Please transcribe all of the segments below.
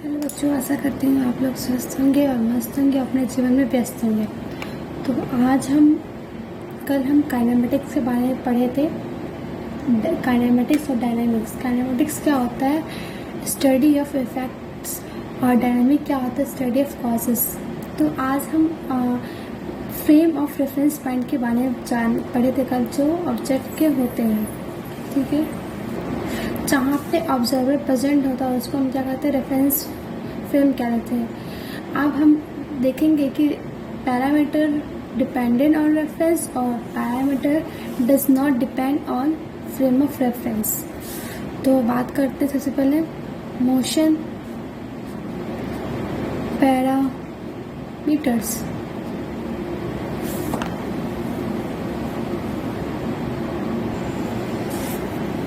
Hello बच्चों, आशा करती हूँ आप लोग स्वस्थ होंगे और मस्त होंगे, अपने जीवन में व्यस्त होंगे। तो आज कल हम काइनेमेटिक्स के बारे में पढ़े थे। काइनेमेटिक्स और डायनामिक्स। काइनेमेटिक्स क्या होता है? Study of effects. और डायनामिक क्या होता है? Study of causes. तो आज हम फ्रेम ऑफ रेफरेंस पॉइंट के बारे में पढ़े थे कल, जो ऑब्जेक्ट के होते हैं। ठीक है, जहाँ पे ऑब्जर्वर प्रेजेंट होता है उसको हम क्या कहते हैं? रेफरेंस फ्रेम कहते हैं। अब हम देखेंगे कि पैरामीटर डिपेंडेंट ऑन रेफरेंस और parameter does not depend on frame of reference. तो बात करते हैं सबसे पहले मोशन पैरामीटर्स।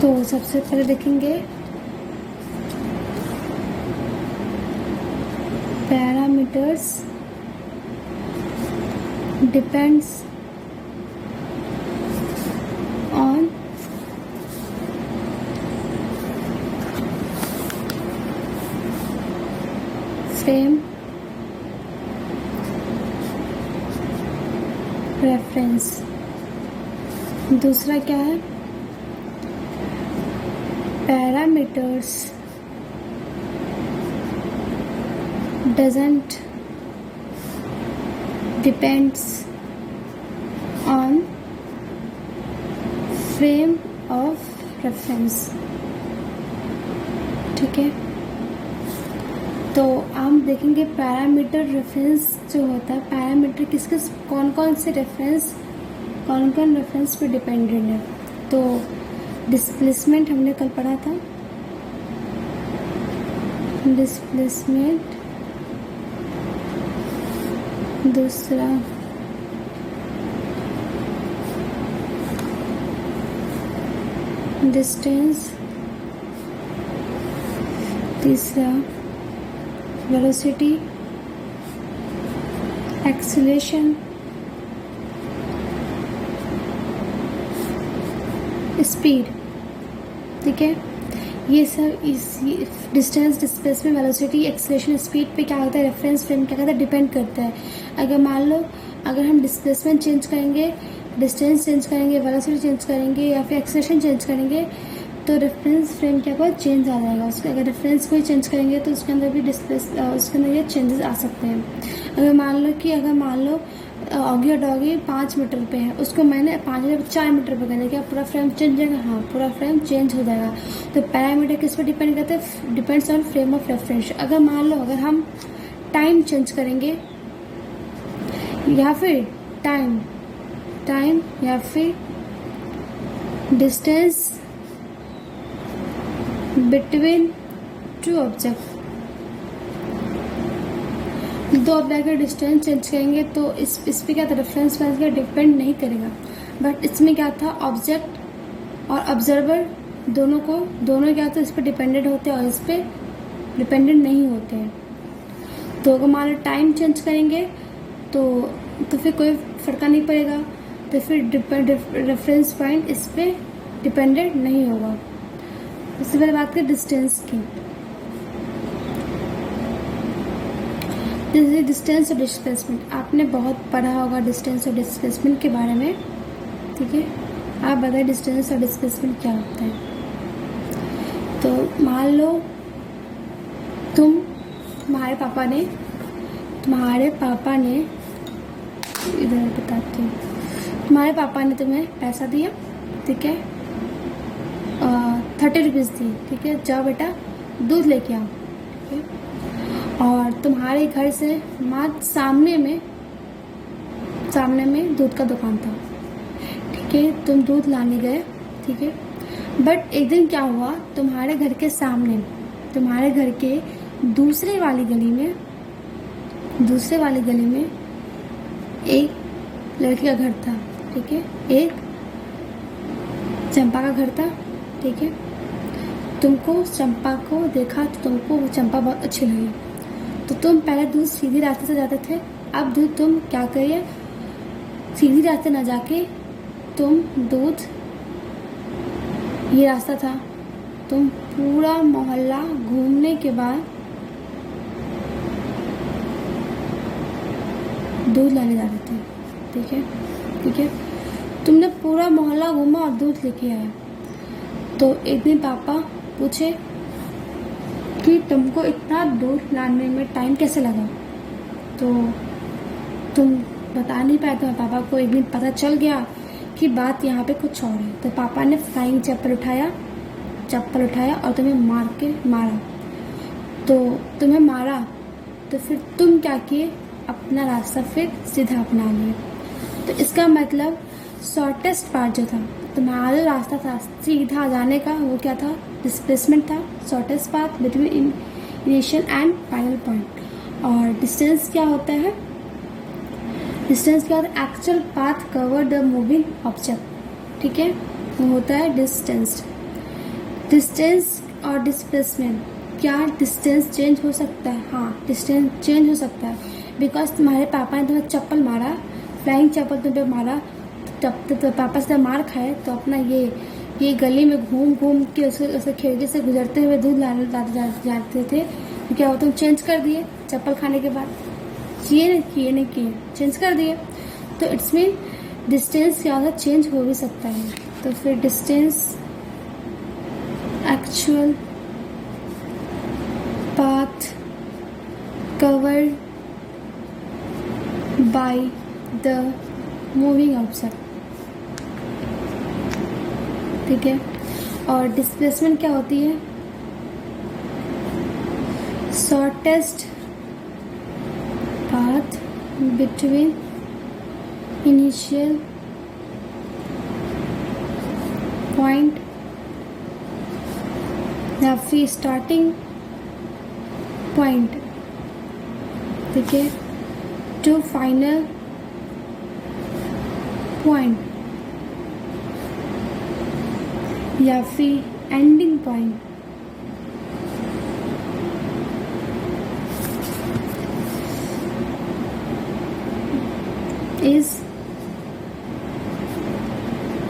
तो सबसे पहले देखेंगे parameters depends on frame reference. दूसरा क्या है? Parameters doesn't depends on frame of reference। ठीक है, तो हम देखेंगे पैरामीटर रेफरेंस जो होता है, पैरामीटर किसके कौन कौन रेफरेंस पे डिपेंडेंट है। तो डिस्प्लेसमेंट हमने कल पढ़ा था। डिस्प्लेसमेंट, दूसरा डिस्टेंस, तीसरा वेलोसिटी, एक्सीलरेशन, स्पीड। ठीक है, ये सब इस distance, displacement, velocity, acceleration, speed पे क्या होता है? रेफरेंस फ्रेम क्या कहता है? डिपेंड करता है। अगर मान लो अगर हम डिस्प्लेसमेंट चेंज करेंगे, डिस्टेंस चेंज करेंगे, वेलोसिटी चेंज करेंगे या फिर एक्सीलरेशन चेंज करेंगे तो रेफरेंस फ्रेम क्या होगा? चेंज आ जाएगा उसका। अगर रेफरेंस को ही चेंज करेंगे तो उसके अंदर भी उसके अंदर ये चेंजेस आ सकते हैं। अगर मान लो ऑगी और डॉगी 5 मीटर पे है, उसको मैंने 5 मीटर 4 मीटर पे करने क्या पूरा फ्रेम चेंज हो जाएगा? हाँ, पूरा फ्रेम चेंज हो जाएगा। तो पैरामीटर किस पर डिपेंड करते हैं? Depends on frame of reference. अगर मान लो अगर हम टाइम चेंज करेंगे या फिर टाइम या फिर डिस्टेंस बिटवीन टू ऑब्जेक्ट, दो ऑब्जेक्ट का डिस्टेंस चेंज करेंगे तो इस पे क्या था? रेफरेंस पॉइंट का डिपेंड नहीं करेगा। बट इसमें क्या था? ऑब्जेक्ट और ऑब्जर्वर दोनों क्या होते हैं? इस पर डिपेंडेंट होते हैं और इस पर डिपेंडेंट नहीं होते हैं। तो अगर मान लो टाइम चेंज करेंगे तो फिर कोई फर्क नहीं पड़ेगा, तो फिर रेफरेंस पॉइंट इस पर डिपेंडेंट नहीं होगा। इससे पहले बात करें डिस्टेंस की। डिस्टेंस और डिस्प्लेसमेंट आपने बहुत पढ़ा होगा, डिस्टेंस और डिस्प्लेसमेंट के बारे में। ठीक है, आप बताइए डिस्टेंस और डिस्प्लेसमेंट क्या होता है। तो मान लो तुम्हारे पापा ने इधर बताती हूँ। तुम्हारे पापा ने तुम्हें पैसा दिया, ठीक है, 30 रुपीज़ दी। ठीक है, जाओ बेटा दूध लेके आओ। ठीक है, और तुम्हारे घर से मात्र सामने में दूध का दुकान था। ठीक है, तुम दूध लाने गए। ठीक है, बट एक दिन क्या हुआ? तुम्हारे घर के सामने, तुम्हारे घर के दूसरे वाली गली में एक लड़की का घर था। ठीक है, एक चंपा का घर था। ठीक है, तुमको चंपा को देखा तो तुमको वो चंपा बहुत अच्छी लगी, तो तुम पहले दूध सीधे रास्ते से जाते थे। अब दूध तुम क्या करिए, सीधी रास्ते ना जाके तुम दूध, ये रास्ता था, तुम पूरा मोहल्ला घूमने के बाद दूध लाने जा रहे थे। ठीक है, ठीक है। तुमने पूरा मोहल्ला घूमा और दूध लेके आया। तो एक दिन पापा पूछे कि तुमको इतना दूध लाने में टाइम कैसे लगा। तो तुम बता नहीं पाए। तो पापा को एक दिन पता चल गया कि बात यहाँ पे कुछ और है। तो पापा ने फ्लाइंग चप्पल उठाया और तुम्हें मारा। तो तुम्हें मारा तो फिर तुम क्या किए, अपना रास्ता फिर सीधा अपना लिए। तो इसका मतलब शॉर्टेस्ट पार्ट जो था, तुम्हारा रास्ता था सीधा जाने का, वो क्या था, डिस्प्लेसमेंट था। Shortest path between initial and final point. और डिस्टेंस क्या होता है, डिस्टेंस क्या होता है, actual path cover the moving object. ठीक है, वो होता है डिस्टेंस। डिस्टेंस और डिस्प्लेसमेंट, क्या डिस्टेंस चेंज हो सकता है? हाँ, डिस्टेंस चेंज हो सकता है। बिकॉज तुम्हारे पापा ने तुम्हें चप्पल मारा, फ्लाइंग चप्पल तुम पे मारा, तो पापा से मार खाए तो अपना ये गली में घूम के उसे खिड़की से गुजरते हुए दूध लाने जाते थे। तो क्या वो तुम चेंज कर दिए चप्पल खाने के बाद? किए नहीं किए, चेंज कर दिए। तो इट्स मीन डिस्टेंस क्या होता है, चेंज हो भी सकता है। तो फिर distance actual path covered by the moving object. ठीक है। और डिस्प्लेसमेंट क्या होती है, shortest path between initial point या फिर स्टार्टिंग पॉइंट, ठीक है, टू फाइनल पॉइंट या फिर एंडिंग पॉइंट। इज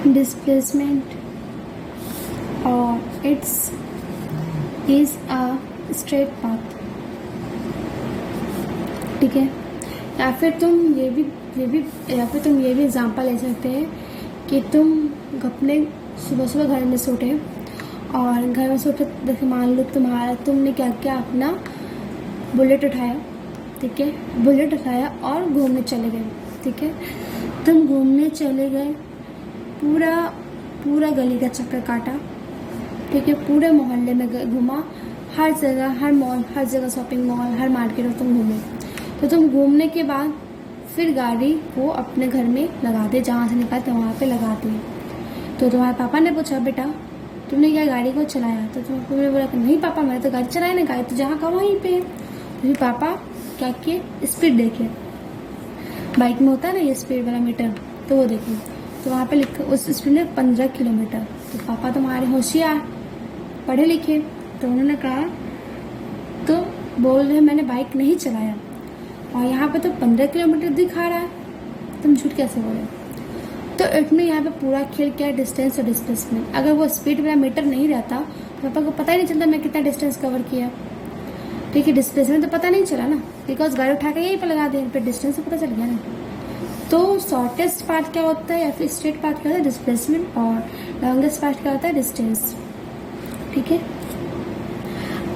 डिस्प्लेसमेंट और it's is a straight path. ठीक है। या फिर तुम ये भी एग्जांपल ले सकते हैं कि तुम अपने सुबह घर में सोते और घर में सोते, जैसे मान लो तुमने क्या किया, अपना बुलेट उठाया। ठीक है, बुलेट उठाया और घूमने चले गए। ठीक है, तुम घूमने चले गए, पूरा गली का चक्कर काटा। ठीक है, पूरे मोहल्ले में घूमा, हर जगह, हर मॉल, हर जगह शॉपिंग मॉल, हर मार्केट में तुम घूमे। तो तुम घूमने के बाद फिर गाड़ी को अपने घर में लगा दे, जहाँ से निकाले वहाँ पे लगा दिए। तो तुम्हारे पापा ने पूछा, बेटा तुमने क्या गाड़ी को चलाया? तो तुमने बोला कि नहीं पापा, मैंने तो गाड़ी चलाई ना, गाड़ी तो जहाँ का वहीं पे है। तो फिर पापा क्या किए, स्पीड देखे, बाइक में होता है ना ये स्पीड वाला मीटर, तो वो देखे। तो वहाँ पे लिखा उस स्पीड में 15 किलोमीटर। तो पापा तुम्हारे होशियार, पढ़े लिखे, तो उन्होंने कहा, तो बोल रहे मैंने बाइक नहीं चलाया और यहाँ पे तो 15 किलोमीटर दिखा रहा है, तुम झूठ कैसे बोले? तो इसमें यहाँ पे पूरा खेल क्या है, डिस्टेंस और डिस्प्लेसमेंट। अगर वो स्पीड वाला मीटर नहीं रहता तो पापा को पता ही नहीं चलता मैं कितना डिस्टेंस कवर किया। ठीक है, डिस्प्लेसमेंट तो पता नहीं चला ना, बिकॉज गाड़ी उठा के यहीं पर लगा दिया, फिर डिस्टेंस तो पता चल गया ना। तो शॉर्टेस्ट पार्ट क्या होता है या फिर स्ट्रेट पार्ट क्या होता है, डिस्प्लेसमेंट, और लॉन्गेस्ट पार्ट क्या होता है, डिस्टेंस। ठीक है,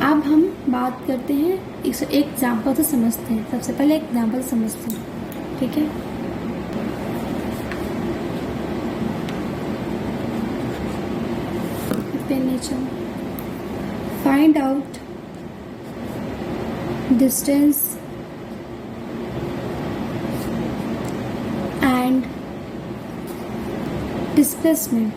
अब हम बात करते हैं, एक एग्जाम्पल से समझते हैं। सबसे पहले एग्जाम्पल समझते हैं। ठीक है, nature, find out distance and displacement.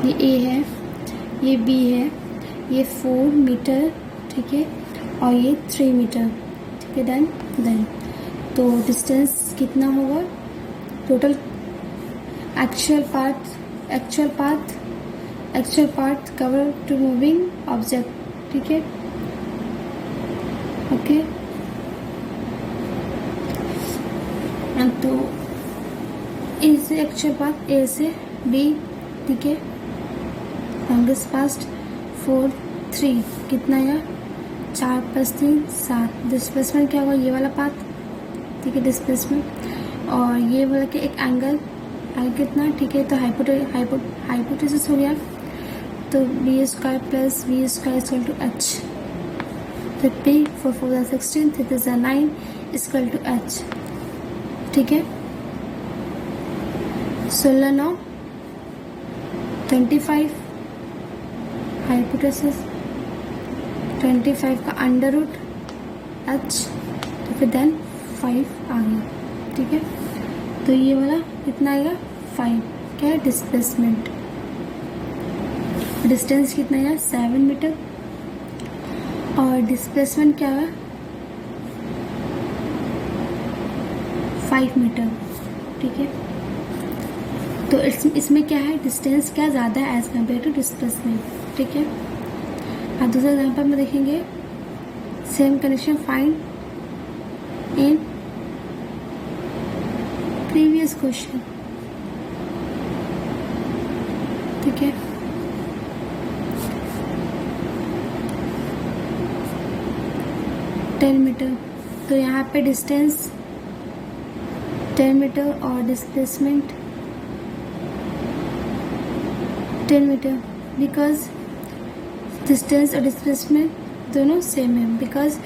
ये ए है, ये बी है, ये 4 मीटर, ठीक है, और ये 3 मीटर। ठीक है, डन। तो डिस्टेंस कितना होगा total? Actual path cover to moving object. ठीक है, ओके। तो ए से एक्चुअल पाथ, ए से बी, ठीक है, लॉन्गेस्ट पास्ट 4 3, कितना आएगा 4 + 3 7। डिस्प्लेसमेंट क्या होगा, ये वाला पाथ, ठीक है, डिस्प्लेसमेंट। और ये बोला कि एक एंगल कितना, ठीक है, तो हाइपोटेसिस हो गया, तो b² + v² = h। तो p 4 4 16, 3 3 9 = h, ठीक है। 16 9 25, हाइपोटेसिस 25 का अंडर रूट h, तो फिर देन 5 आ गया, ठीक है। तो ये वाला कितना आएगा 5, क्या है डिस्प्लेसमेंट। डिस्टेंस कितना है 7 मीटर, और डिस्प्लेसमेंट क्या है 5 मीटर, ठीक है। तो इसमें क्या है, डिस्टेंस क्या ज़्यादा है एज कम्पेयर टू डिस्प्लेसमेंट, ठीक है। अब दूसरे एग्जाम्पल में देखेंगे, same condition find in previous question, ठीक है। टेन मीटर, तो यहाँ पे डिस्टेंस 10 मीटर और डिस्प्लेसमेंट 10 मीटर, बिकॉज डिस्टेंस और डिस्प्लेसमेंट दोनों सेम है, बिकॉज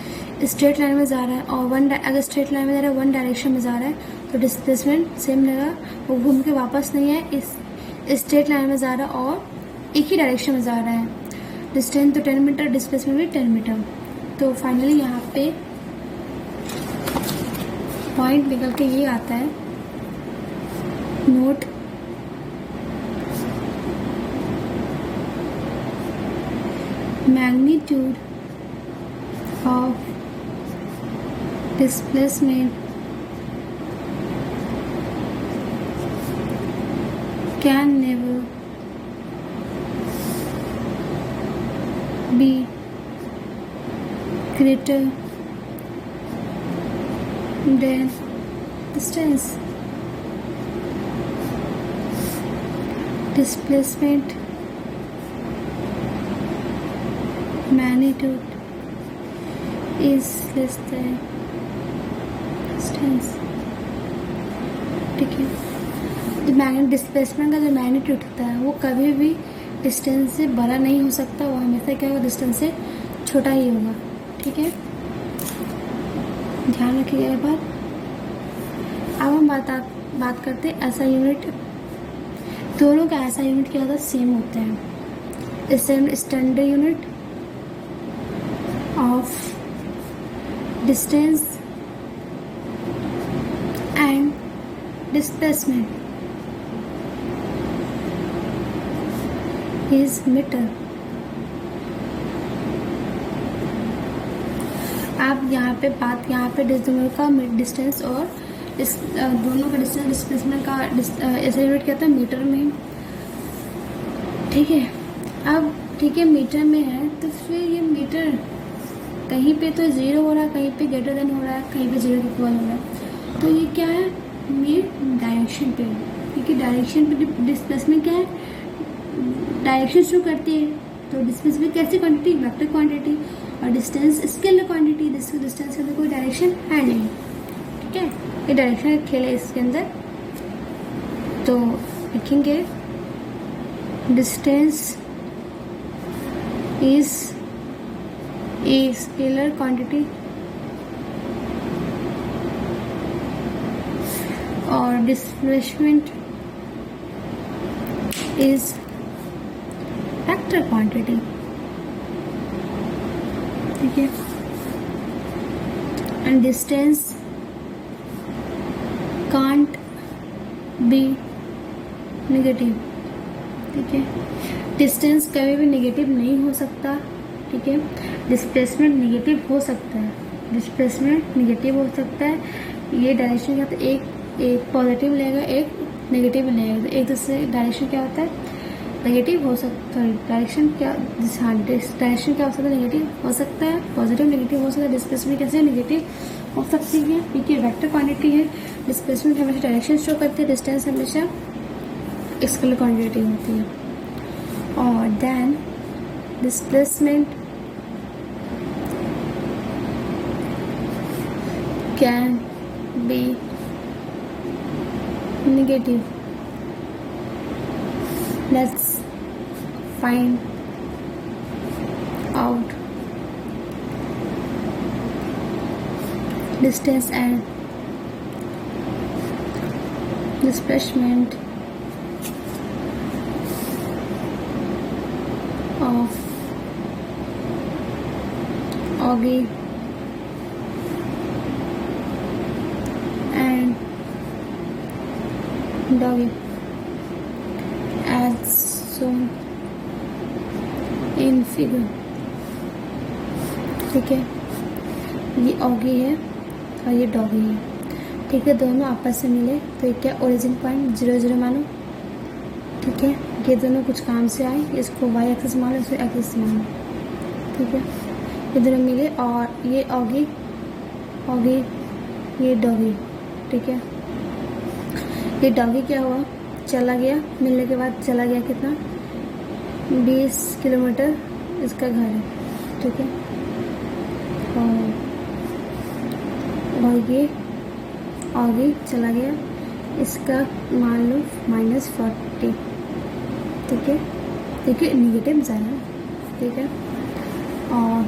स्ट्रेट लाइन में जा रहा है, और अगर स्ट्रेट लाइन में जा रहा है, वन डायरेक्शन में जा रहा है, तो डिस्प्लेसमेंट सेम रहेगा, वो घूम के वापस नहीं है, इस स्ट्रेट लाइन में जा रहा है और एक ही डायरेक्शन में जा रहा है। डिस्टेंस तो 10 मीटर, डिस्प्लेसमेंट भी 10 मीटर। तो फाइनली यहाँ पे पॉइंट निकल के ये आता है, note magnitude of displacement can never be greater than distance. Displacement magnitude is less than distance, ठीक है। तो डिस्प्लेसमेंट का जो मैग्नीट्यूड होता है वो कभी भी डिस्टेंस से बड़ा नहीं हो सकता, वो हमेशा क्या होगा, डिस्टेंस से छोटा ही होगा, ठीक है, ध्यान रखिएगा ये बात। अब हम बात करते हैं ऐसा यूनिट, दोनों का ऐसा यूनिट क्या होता है, सेम होते हैं। Standard unit of distance and displacement is metre. आप यहाँ पे दोनों का डिस्टेंस और दोनों का डिस्टेंस डिस्प्लेसमेंट का ऐसा यूनिट क्या होता है, मीटर में, ठीक है। अब ठीक है, मीटर में है, तो फिर ये मीटर कहीं पे तो 0 हो रहा है, कहीं पे ग्रेटर देन हो रहा है, कहीं पे 0 के इक्वल हो रहा है, तो ये क्या है, ये डायरेक्शन पे, क्योंकि डायरेक्शन पे डिस्प्लेसमेंट क्या है, डायरेक्शन शो करती है, तो डिस्प्लेसमेंट कैसी क्वांटिटी, वेक्टर क्वांटिटी, और डिस्टेंस स्केलर क्वांटिटी, डिस्टेंस के अंदर कोई डायरेक्शन है नहीं, ठीक है, ये डायरेक्शन का खेल है इसके अंदर। तो लिखेंगे distance is a scalar quantity और डिस्प्लेसमेंट इज वेक्टर क्वांटिटी, ठीक है। And distance can't be negative, ठीक है, डिस्टेंस कभी भी नेगेटिव नहीं हो सकता, ठीक है। डिस्प्लेसमेंट नेगेटिव हो सकता है, डिस्प्लेसमेंट नेगेटिव हो सकता है, ये डायरेक्शन क्या होता है, एक पॉजिटिव लेगा, एक नेगेटिव लेगा, तो एक दूसरे डायरेक्शन क्या होता है, नेगेटिव हो सकता है, डायरेक्शन क्या डायरेक्शन क्या हो सकता है, नेगेटिव हो सकता है, पॉजिटिव नेगेटिव हो सकता है, डिस्प्लेसमेंट कैसे नेगेटिव हो सकती है, क्योंकि वेक्टर क्वांटिटी है, डिस्प्लेसमेंट हमेशा डायरेक्शन शो करती है, डिस्टेंस हमेशा स्केलर क्वांटिटी होती है। और then displacement can be negative. Let's find out distance and displacement of Augie and Doggy as shown in figure। ठीक है, ये ऑगी है और ये डॉगी है। ठीक है, दोनों आपस में मिले तो ये क्या ओरिजिन पॉइंट 0 0 मानो। ठीक है, ये दोनों कुछ काम से आए, इसको वाई एक्सिस मानो, इसको एक्सिस मानो। ठीक है, ये दोनों मिले और ये ऑगी ये डॉगी। ठीक है, ये डॉगी क्या हुआ, चला गया, मिलने के बाद चला गया कितना 20 किलोमीटर इसका घर है। ठीक है, और ये आगे चला गया, इसका मान लो -40। ठीक है, देखिए निगेटिव ज़्यादा। ठीक है, और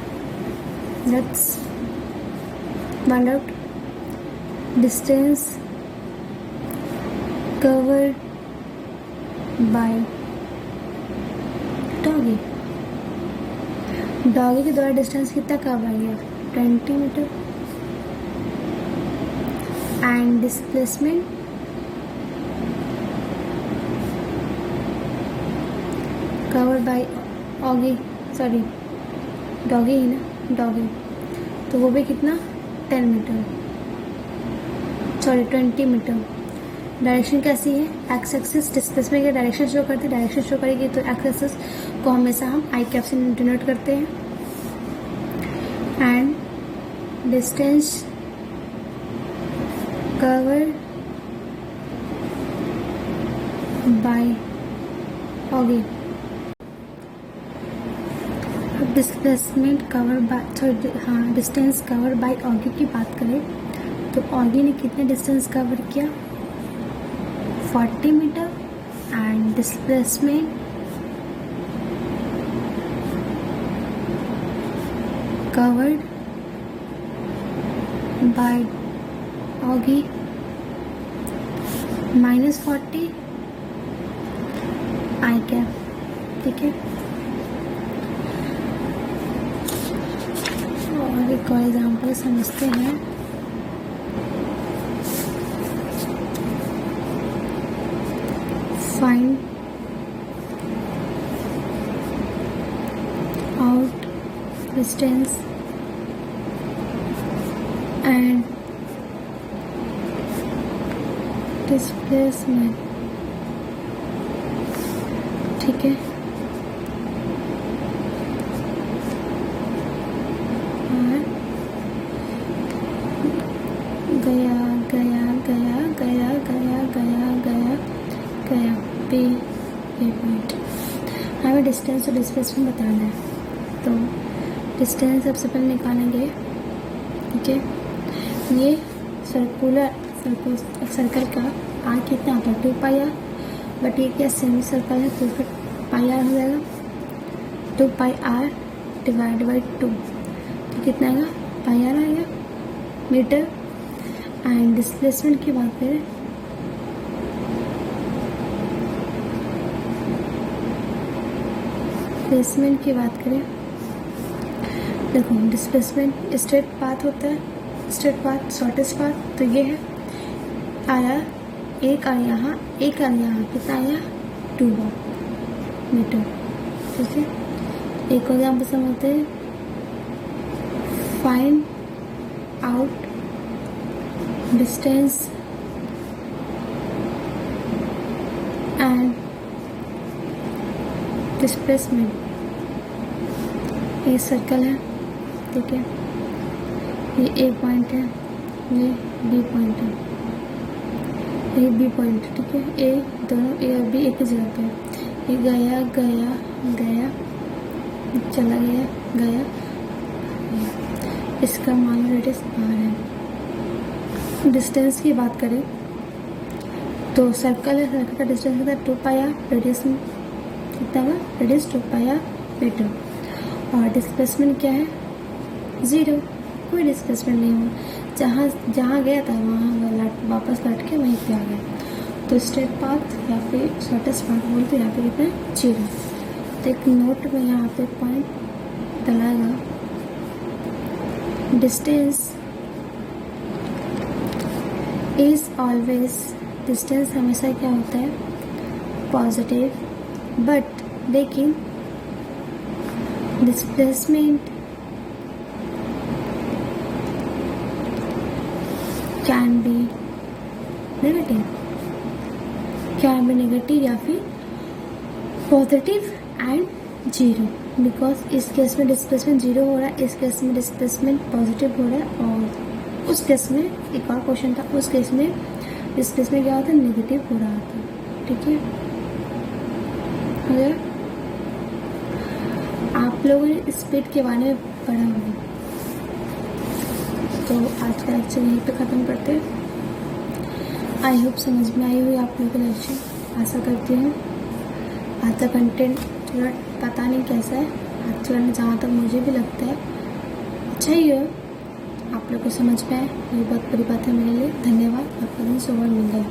let's find out distance covered by doggy. Doggy के द्वारा डिस्टेंस कितना कवर किया 20 metre. And displacement covered by Oggy, sorry doggy ही ना, डॉगी, तो वो भी कितना 10 मीटर, सॉरी 20 मीटर। डायरेक्शन कैसी है, एक्स एक्सिस डिस्प्लेसमेंट की डायरेक्शन शो करती है, डायरेक्शन शो करेगी तो एक्स एक्सिस को हमेशा हम आई कैप से डिनोट करते हैं। And distance covered by Oggy. अब डिस्प्लेसमेंट कवर बाय, सॉरी हाँ, डिस्टेंस कवर बाय ऑगी की बात करें तो ऑगी ने कितने डिस्टेंस कवर किया 40 metre. And displacement covered by Oggy -40 i cap. ठीक है, और एक और एग्जाम्पल समझते हैं। Find out distance and displacement. ठीक है, गया गया गया गया गया गया गया गया पे ये पॉइंट। हमें डिस्टेंस और डिस्प्लेसमेंट बताना है, तो डिस्टेंस सबसे पहले निकालेंगे। ठीक है, ये सर्कल का आर कितना होता है 2 पाई आर, बट ये क्या सेमी सर्कल है तो इसका पाई आर हो जाएगा 2 पाई आर डिवाइड बाई 2, तो कितना आएगा पाई आर आएगा मीटर। एंड डिस्प्लेसमेंट की बात करें देखो डिस्प्लेसमेंट स्ट्रेट पाथ होता है, स्ट्रेट पाथ शॉर्टेस्ट पाथ, तो ये है आया एक और यहाँ एक और यहाँ कितना आया 2 मीटर। ठीक है, एक और एग्जाम्पल समझते हैं। Find out distance and displacement. ये सर्कल है, ठीक है, ये ए पॉइंट है, ये बी पॉइंट है। ए बी पॉइंट, ठीक है, ए दोनों ए और बी एक ही जगह पे है। ये गया गया गया, चला गया गया, इसका मान लो रेडियस आर है। डिस्टेंस की बात करें तो सर्कल है, सर्कल का डिस्टेंस होता है 2 पाई आर, रेडियस में कितना हुआ, रेडियस 2 पाई आर मीटर। और डिस्प्लेसमेंट क्या है, 0, कोई डिस्प्लेसमेंट नहीं हुआ, जहाँ गया था वहाँ वापस लौट के वहीं पे आ गया। तो स्ट्रेट पाथ या फिर शॉर्टेस्ट पाथ बोलते हैं, यहाँ पे कितना है 0। तो एक नोट में यहाँ पे पॉइंट डलाएगा, डिस्टेंस इज ऑलवेज, डिस्टेंस हमेशा क्या होता है, पॉजिटिव, बट लेकिन डिस्प्लेसमेंट कैन बी नेगेटिव, या फिर पॉजिटिव एंड 0, बिकॉज इस केस में डिस्प्लेसमेंट 0 हो रहा है, इस केस में डिस्प्लेसमेंट पॉजिटिव हो रहा है, और उस केस में एक और क्वेश्चन था, उस केस में डिस्प्लेसमेंट क्या होता है, नेगेटिव हो रहा था। ठीक है, हो गया। आप लोगों ने स्पीड के बारे में पढ़ा होगा, तो आज का लेक्चर यहीं पे ख़त्म करते हैं। आई होप समझ में आई हुई आप लोगों को लेक्चर, आशा करती हूँ। आज का कंटेंट थोड़ा पता नहीं कैसा है, एक्चुअली जहाँ तक मुझे भी लगता है अच्छा ही है, आप लोग को समझ में आए, ये बहुत बड़ी बात है मेरे लिए। धन्यवाद, आपका दिन शुभ और मंगल।